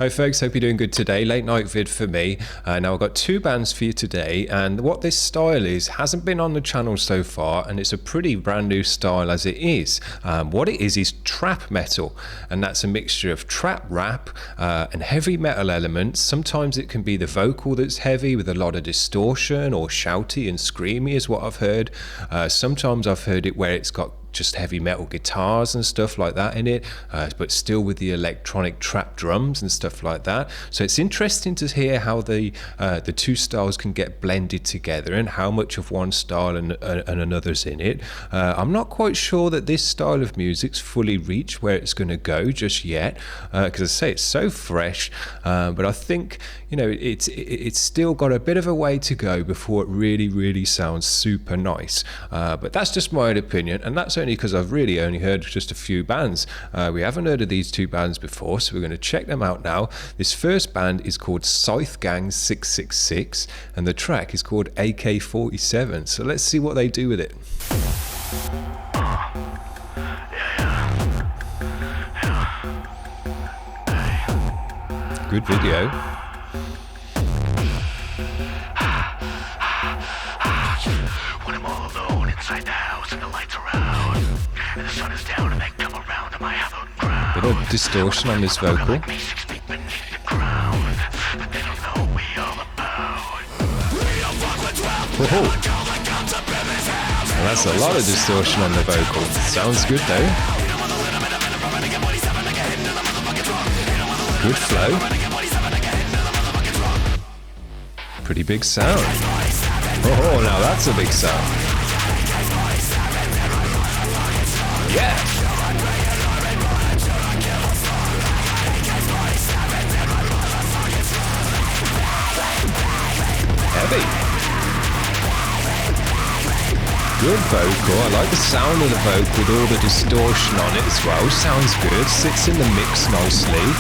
Hi folks, hope you're doing good today. Late night vid for me. Now I've got two bands for you today, and what this style is hasn't been on the channel so far, and it's a pretty brand new style as it is. What it is trap metal, and that's a mixture of trap rap and heavy metal elements. Sometimes it can be the vocal that's heavy with a lot of distortion, or shouty and screamy is what I've heard. Sometimes I've heard it where it's got just heavy metal guitars and stuff like that in it, but still with the electronic trap drums and stuff like that. So it's interesting to hear how the two styles can get blended together and how much of one style and another's in it. I'm not quite sure that this style of music's fully reached where it's going to go just yet, because I say it's so fresh, but I think it's still got a bit of a way to go before it really sounds super nice. But that's just my own opinion, and that's only because I've really only heard just a few bands. We haven't heard of these two bands before, so we're going to check them out now. This first band is called Scythe Gang 666, and the track is called AK-47. So let's see what they do with it. Good video. When I'm all alone inside the house and the lights are out, and the sun is down and they come around on my hallowed ground. Bit of distortion on this vocal. Like me 6 feet beneath the ground, but they don't know what we all about. Well, that's a lot of distortion on the vocal. Sounds good though. Good flow. Pretty big sound. Oh, now that's a big sound. Yeah. Heavy. Good vocal. I like the sound of the vocal with all the distortion on it as well. Sounds good. Sits in the mix nicely.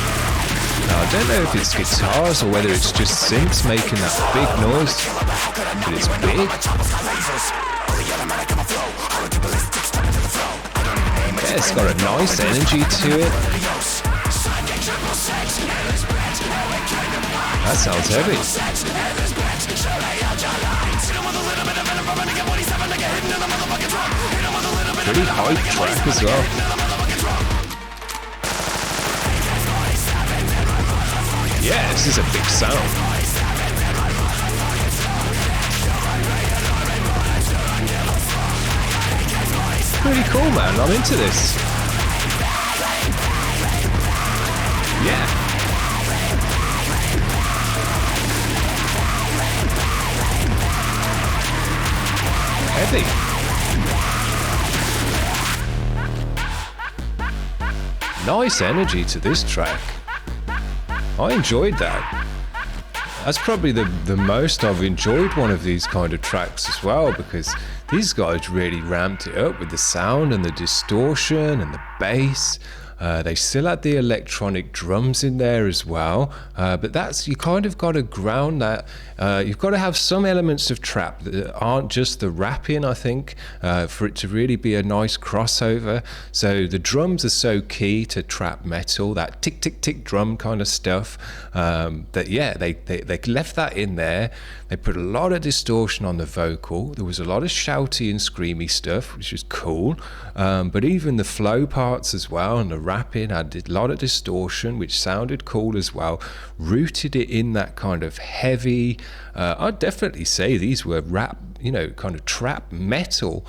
Now, I don't know if it's guitars or whether it's just synths making that big noise, but it's big. Yeah, it's got a nice energy to it. That sounds heavy. Pretty hype track as well. Yeah, this is a big sound. Pretty cool, man. I'm into this. Yeah. Heavy. Nice energy to this track. I enjoyed that. That's probably the most I've enjoyed one of these kind of tracks as well, because these guys really ramped it up with the sound and the distortion and the bass. They still had the electronic drums in there as well, but that's, you kind of got to ground that. You've got to have some elements of trap that aren't just the rapping, I think, for it to really be a nice crossover. So the drums are so key to trap metal, that tick tick tick drum kind of stuff, that yeah, they left that in there. They put a lot of distortion on the vocal. There was a lot of shouty and screamy stuff, which is cool, but even the flow parts as well and the rapping had a lot of distortion, which sounded cool as well. Rooted it in that kind of heavy, I'd definitely say these were rap, kind of trap metal,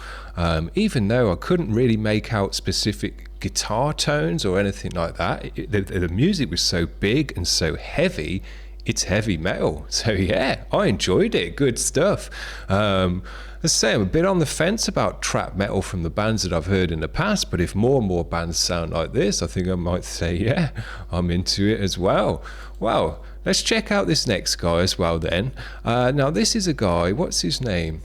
even though I couldn't really make out specific guitar tones or anything like that. The music was so big and so heavy, it's heavy metal. So yeah, I enjoyed it. Good stuff. Let's say I'm a bit on the fence about trap metal from the bands that I've heard in the past, but if more and more bands sound like this, I think I might say, yeah, I'm into it as well. Wow, let's check out this next guy as well then. Now this is a guy, what's his name?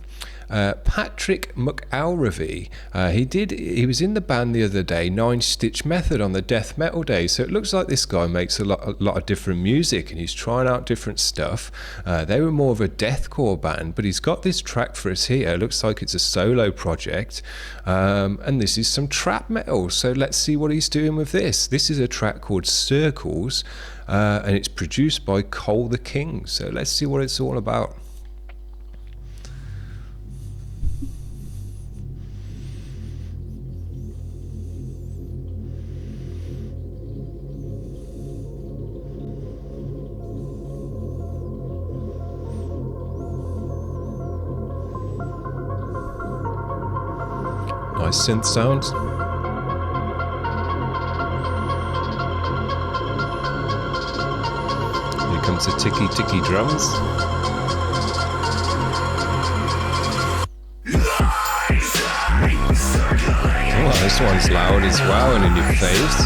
Patrick McAlravey. He was in the band the other day, Nine Stitch Method, on the Death Metal Day. So it looks like this guy makes a lot of different music, and he's trying out different stuff. They were more of a deathcore band, but he's got this track for us here. It looks like it's a solo project, and this is some trap metal. So let's see what he's doing with this. This is a track called Circles, and it's produced by Cole the King. So let's see what it's all about. Nice synth sounds. Here comes the ticky ticky drums. Oh, this one's loud as well and in your face.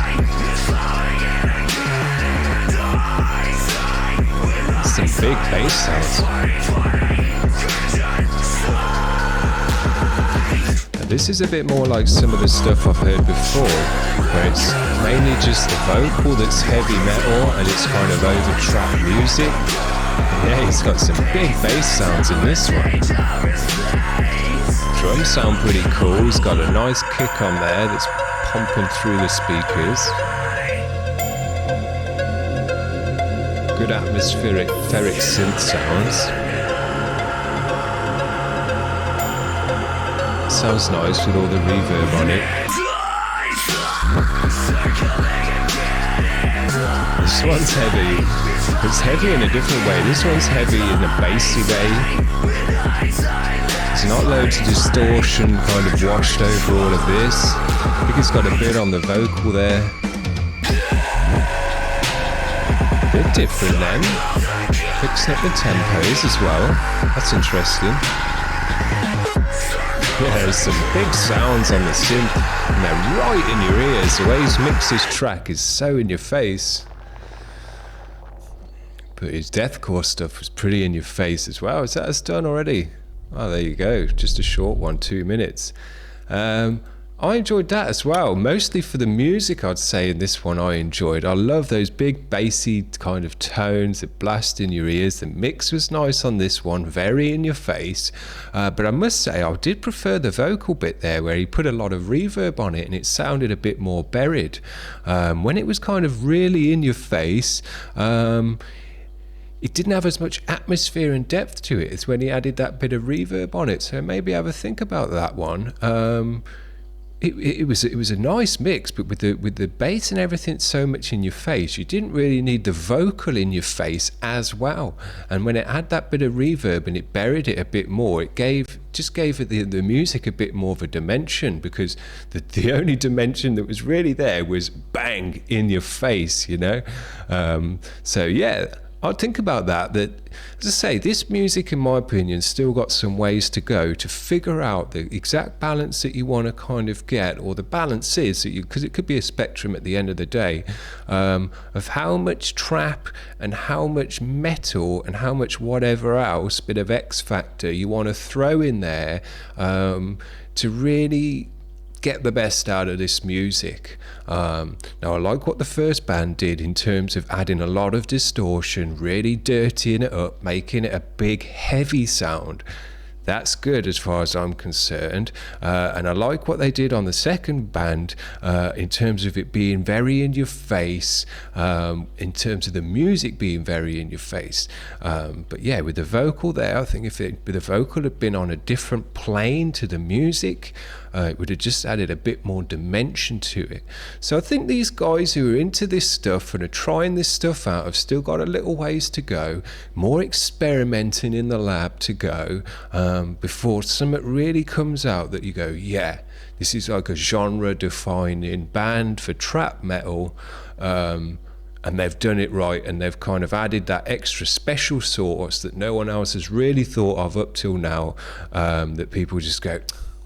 Some big bass sounds. This is a bit more like some of the stuff I've heard before, where it's mainly just the vocal that's heavy metal and it's kind of over trap music. Yeah, he's got some big bass sounds in this one. Drums sound pretty cool. He's got a nice kick on there that's pumping through the speakers. Good atmospheric synth sounds. Sounds nice with all the reverb on it. This one's heavy. It's heavy in a different way. This one's heavy in a bassy way. There's not loads of distortion kind of washed over all of this. I think it's got a bit on the vocal there. A bit different then. Fixing up the tempos as well. That's interesting. Yeah, there's some big sounds on the synth, and they're right in your ears. The way he's mixed his track is so in your face. But his deathcore stuff was pretty in your face as well. Is that us done already? Oh, there you go. Just a short one, 2 minutes. I enjoyed that as well, mostly for the music. I'd say in this one I enjoyed. I love those big bassy kind of tones that blast in your ears. The mix was nice on this one, very in your face, but I must say I did prefer the vocal bit there, where he put a lot of reverb on it and it sounded a bit more buried. When it was kind of really in your face, it didn't have as much atmosphere and depth to it as when he added that bit of reverb on it. So maybe have a think about that one. It was a nice mix, but with the bass and everything so much in your face, you didn't really need the vocal in your face as well. And when it had that bit of reverb and it buried it a bit more, it gave it the music a bit more of a dimension, because the only dimension that was really there was bang in your face, you know. So yeah, I'd think about that, as I say, this music, in my opinion, still got some ways to go to figure out the exact balance that you want to kind of get, or the balance is that because it could be a spectrum at the end of the day, of how much trap and how much metal and how much whatever else, bit of X factor you want to throw in there, to really get the best out of this music. Now I like what the first band did in terms of adding a lot of distortion, really dirtying it up, making it a big heavy sound. That's good as far as I'm concerned, and I like what they did on the second band, in terms of it being very in your face, in terms of the music being very in your face. But yeah, with the vocal there, I think if the vocal had been on a different plane to the music, it would have just added a bit more dimension to it. So I think these guys who are into this stuff and are trying this stuff out have still got a little ways to go, more experimenting in the lab to go, before something really comes out that you go, yeah, this is like a genre defining band for trap metal, and they've done it right, and they've kind of added that extra special sauce that no one else has really thought of up till now, that people just go,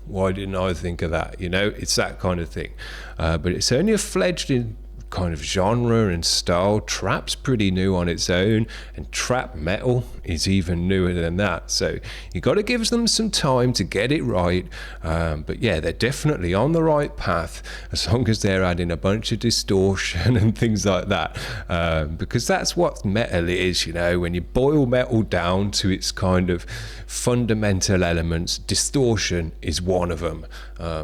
why didn't I think of that? You know, it's that kind of thing. But it's only a fledgling kind of genre and style. Trap's pretty new on its own, and trap metal is even newer than that. So you got to give them some time to get it right. But yeah, they're definitely on the right path, as long as they're adding a bunch of distortion and things like that. Because that's what metal is, you know, when you boil metal down to its kind of fundamental elements, distortion is one of them.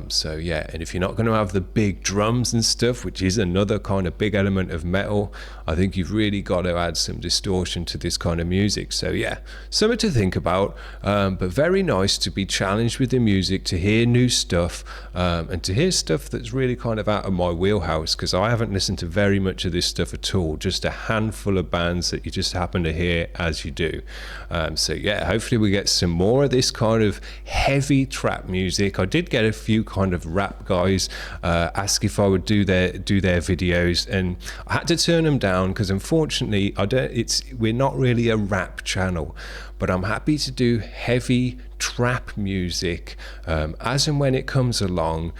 So yeah, and if you're not going to have the big drums and stuff, which is another kind of big element of metal, I think you've really got to add some distortion to this kind of music. So yeah, something to think about, but very nice to be challenged with the music, to hear new stuff, and to hear stuff that's really kind of out of my wheelhouse, because I haven't listened to very much of this stuff at all, just a handful of bands that you just happen to hear as you do. So yeah, hopefully we get some more of this kind of heavy trap music. I did get a few kind of rap guys ask if I would do their videos, and I had to turn them down because unfortunately we're not really a rap channel, but I'm happy to do heavy trap music as and when it comes along,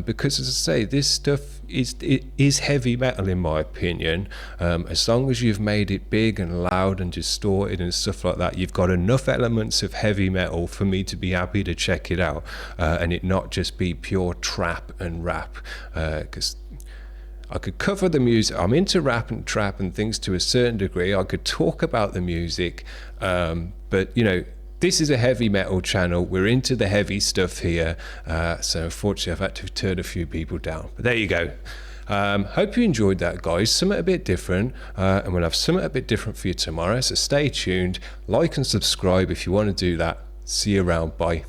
because as I say, this stuff is heavy metal in my opinion. As long as you've made it big and loud and distorted and stuff like that, you've got enough elements of heavy metal for me to be happy to check it out, and it not just be pure trap and rap, because I could cover the music. I'm into rap and trap and things to a certain degree. I could talk about the music, but you know, this is a heavy metal channel. We're into the heavy stuff here, so unfortunately I've had to turn a few people down. But there you go. Hope you enjoyed that, guys. Something a bit different, and we'll have something a bit different for you tomorrow, so stay tuned, like and subscribe if you want to do that. See you around. Bye.